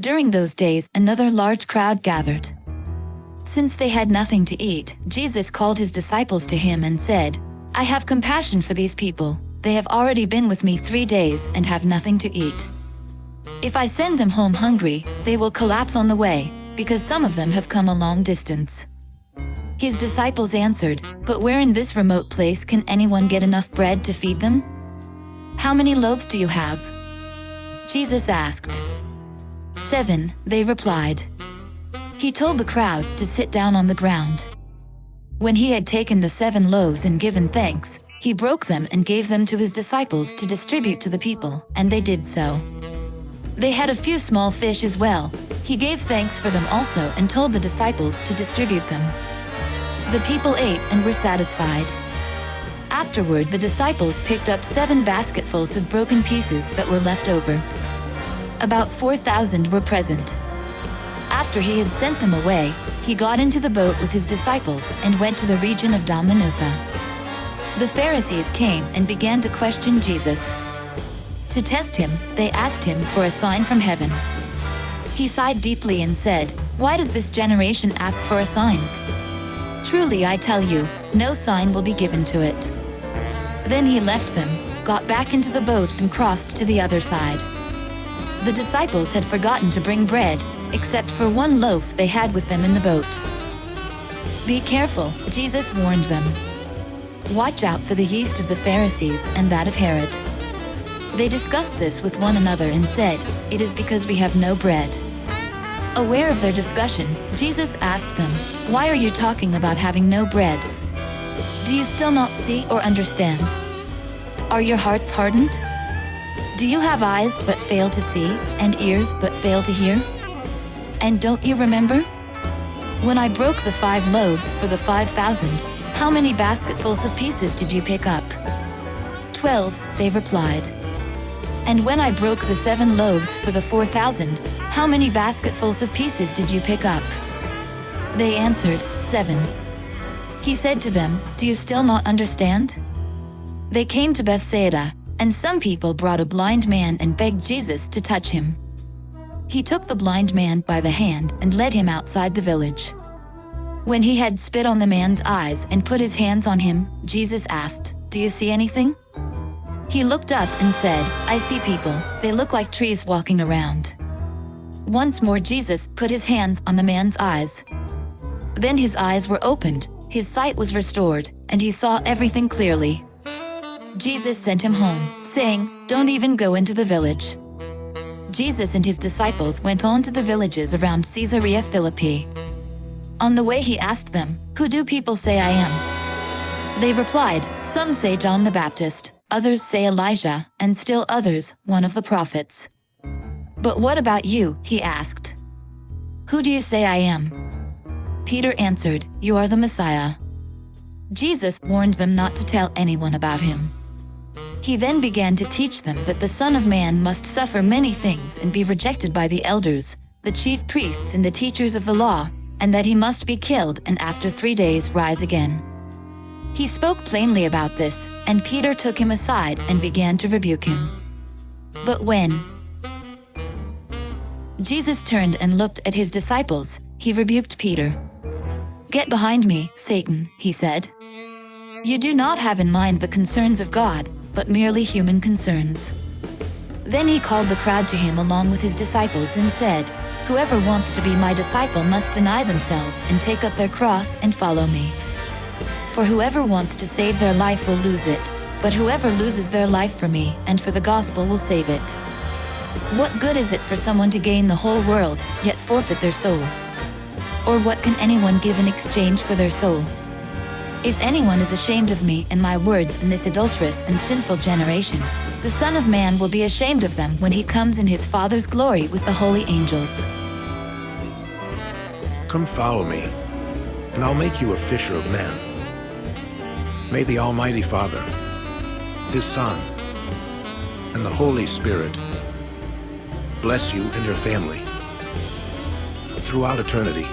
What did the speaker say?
During those days, another large crowd gathered. Since they had nothing to eat, Jesus called his disciples to him and said, "I have compassion for these people. They have already been with me 3 days and have nothing to eat. If I send them home hungry, they will collapse on the way, because some of them have come a long distance." His disciples answered, "But where in this remote place can anyone get enough bread to feed them? How many loaves do you have?" Jesus asked. 7, they replied. He told the crowd to sit down on the ground. When he had taken the 7 loaves and given thanks, he broke them and gave them to his disciples to distribute to the people, and they did so. They had a few small fish as well. He gave thanks for them also and told the disciples to distribute them. The people ate and were satisfied. Afterward, the disciples picked up 7 basketfuls of broken pieces that were left over. About 4,000 were present. After he had sent them away, he got into the boat with his disciples and went to the region of Dalmanutha. The Pharisees came and began to question Jesus. To test him, they asked him for a sign from heaven. He sighed deeply and said, "Why does this generation ask for a sign? Truly I tell you, no sign will be given to it." Then he left them, got back into the boat and crossed to the other side. The disciples had forgotten to bring bread, except for 1 loaf they had with them in the boat. "Be careful," Jesus warned them. "Watch out for the yeast of the Pharisees and that of Herod." They discussed this with one another and said, "It is because we have no bread." Aware of their discussion, Jesus asked them, "Why are you talking about having no bread? Do you still not see or understand? Are your hearts hardened? Do you have eyes but fail to see, and ears but fail to hear? And don't you remember? When I broke the 5 loaves for the 5,000, how many basketfuls of pieces did you pick up?" 12, they replied. "And when I broke the 7 loaves for the 4,000, how many basketfuls of pieces did you pick up?" They answered, 7. He said to them, "Do you still not understand?" They came to Bethsaida, and some people brought a blind man and begged Jesus to touch him. He took the blind man by the hand and led him outside the village. When he had spit on the man's eyes and put his hands on him, Jesus asked, "Do you see anything?" He looked up and said, "I see people. They look like trees walking around." Once more Jesus put his hands on the man's eyes. Then his eyes were opened, his sight was restored, and he saw everything clearly. Jesus sent him home, saying, "Don't even go into the village." Jesus and his disciples went on to the villages around Caesarea Philippi. On the way he asked them, "Who do people say I am?" They replied, "Some say John the Baptist, others say Elijah, and still others, one of the prophets." "But what about you?" he asked. "Who do you say I am?" Peter answered, "You are the Messiah." Jesus warned them not to tell anyone about him. He then began to teach them that the Son of Man must suffer many things and be rejected by the elders, the chief priests and the teachers of the law, and that he must be killed and after 3 days rise again. He spoke plainly about this, and Peter took him aside and began to rebuke him. But when Jesus turned and looked at his disciples, he rebuked Peter. "Get behind me, Satan," he said. "You do not have in mind the concerns of God, but merely human concerns." Then he called the crowd to him along with his disciples and said, "Whoever wants to be my disciple must deny themselves and take up their cross and follow me. For whoever wants to save their life will lose it, but whoever loses their life for me and for the gospel will save it. What good is it for someone to gain the whole world, yet forfeit their soul? Or what can anyone give in exchange for their soul? If anyone is ashamed of me and my words in this adulterous and sinful generation, the Son of Man will be ashamed of them when he comes in his Father's glory with the holy angels." Come follow me, and I'll make you a fisher of men. May the Almighty Father, His Son, and the Holy Spirit bless you and your family throughout eternity.